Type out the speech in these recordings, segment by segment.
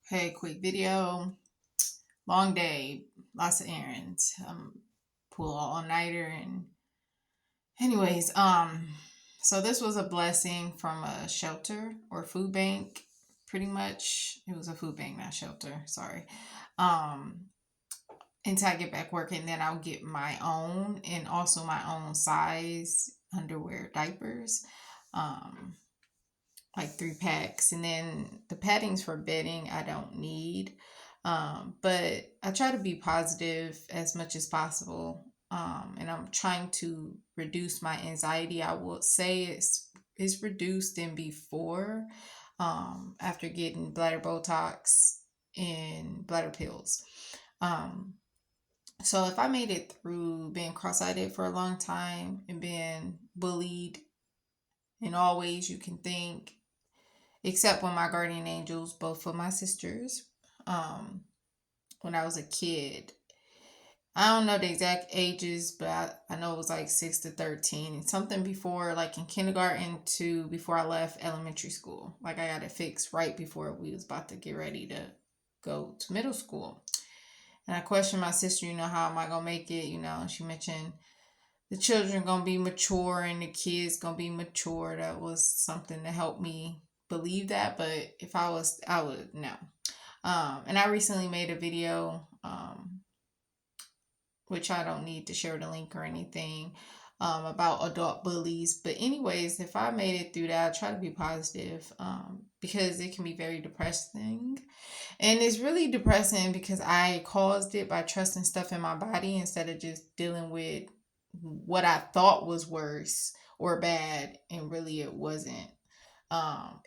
Hey, quick video. Long day, lots of errands. Pull all-nighter and anyways, so this was a blessing from a shelter or food bank. Pretty much, it was a food bank, not shelter. Sorry. Um, until I get back working, then I'll get my own and also my own size underwear diapers. Um, like 3 packs, and then the paddings for bedding I don't need. But I try to be positive as much as possible. And I'm trying to reduce my anxiety. I will say it's reduced than before, after getting bladder Botox and bladder pills. Um, so if I made it through being cross-eyed for a long time and being bullied in all ways you can think, except when my guardian angels, both of my sisters, um, when I was a kid. I don't know the exact ages, but I know it was like 6 to 13 and something before, like in kindergarten to before I left elementary school. Like I got it fixed right before we was about to get ready to go to middle school. And I questioned my sister, how am I going to make it? And she mentioned the children going to be mature and the kids going to be mature. That was something to help me believe that. But if I would know. And I recently made a video, which I don't need to share the link or anything, about adult bullies. But anyways, if I made it through that, I try to be positive, because it can be very depressing. And it's really depressing because I caused it by trusting stuff in my body instead of just dealing with what I thought was worse or bad, and really it wasn't.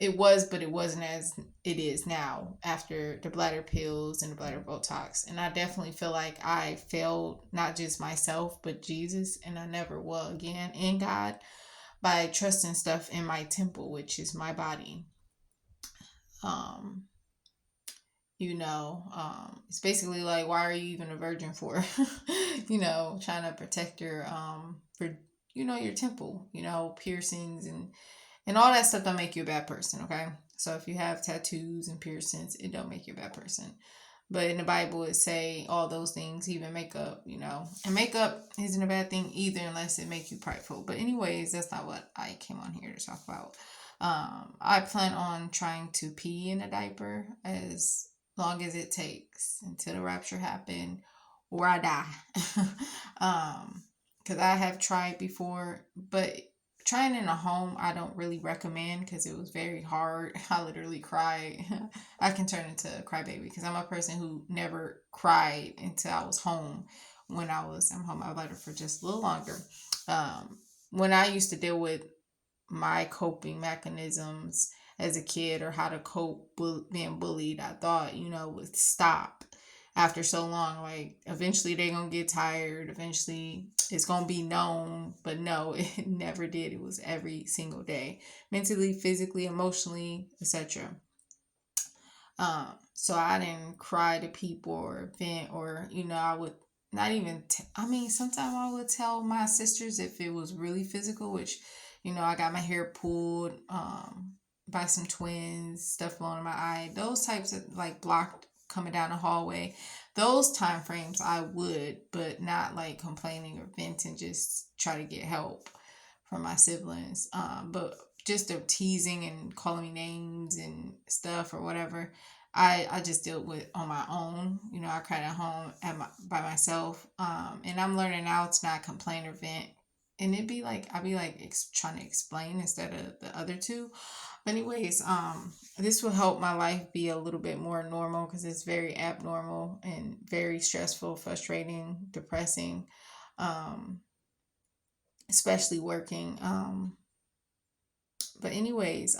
It was, but it wasn't as it is now after the bladder pills and the bladder Botox. And I definitely feel like I failed not just myself, but Jesus, and I never will again in God, by trusting stuff in my temple, which is my body. Um, it's basically like, why are you even a virgin for? Trying to protect your for your temple, piercings and all that stuff don't make you a bad person, okay? So if you have tattoos and piercings, it don't make you a bad person. But in the Bible, it say all those things, even makeup, and makeup isn't a bad thing either unless it make you prideful. But anyways, that's not what I came on here to talk about. I plan on trying to pee in a diaper as long as it takes until the rapture happen or I die. Because I have tried before, but trying in a home I don't really recommend because it was very hard. I literally cried. I can turn into a crybaby because I'm a person who never cried until I was home. When I'm home, I let her for just a little longer. When I used to deal with my coping mechanisms as a kid, or how to cope being bullied, I thought, would stop after so long. Like eventually they're gonna get tired, eventually it's gonna be known. But no, it never did. It was every single day, mentally, physically, emotionally, etc. So I didn't cry to people or vent, or I would not even I mean, sometimes I would tell my sisters if it was really physical, which I got my hair pulled by some twins, stuff blowing in my eye, those types of, like, blocked coming down the hallway, those time frames I would, but not like complaining or venting, just try to get help from my siblings. But just the teasing and calling me names and stuff or whatever, I just dealt with on my own. I cried at home by myself. And I'm learning now to not complain or vent. And I'd be like trying to explain instead of the other two. But anyways, this will help my life be a little bit more normal because it's very abnormal and very stressful, frustrating, depressing, um, especially working. But anyways,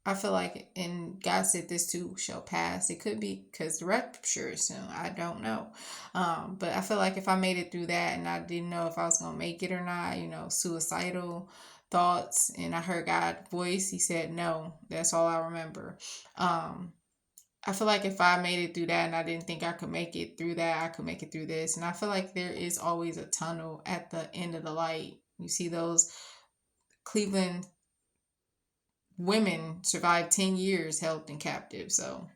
I feel like, and God said this too shall pass. It could be because the rapture is soon. I don't know. But I feel like if I made it through that and I didn't know if I was going to make it or not, suicidal thoughts, and I heard God's voice, he said no. That's all I remember. I feel like if I made it through that and I didn't think I could make it through that, I could make it through this. And I feel like there is always a tunnel at the end of the light. You see those Cleveland women survived 10 years held in captive. So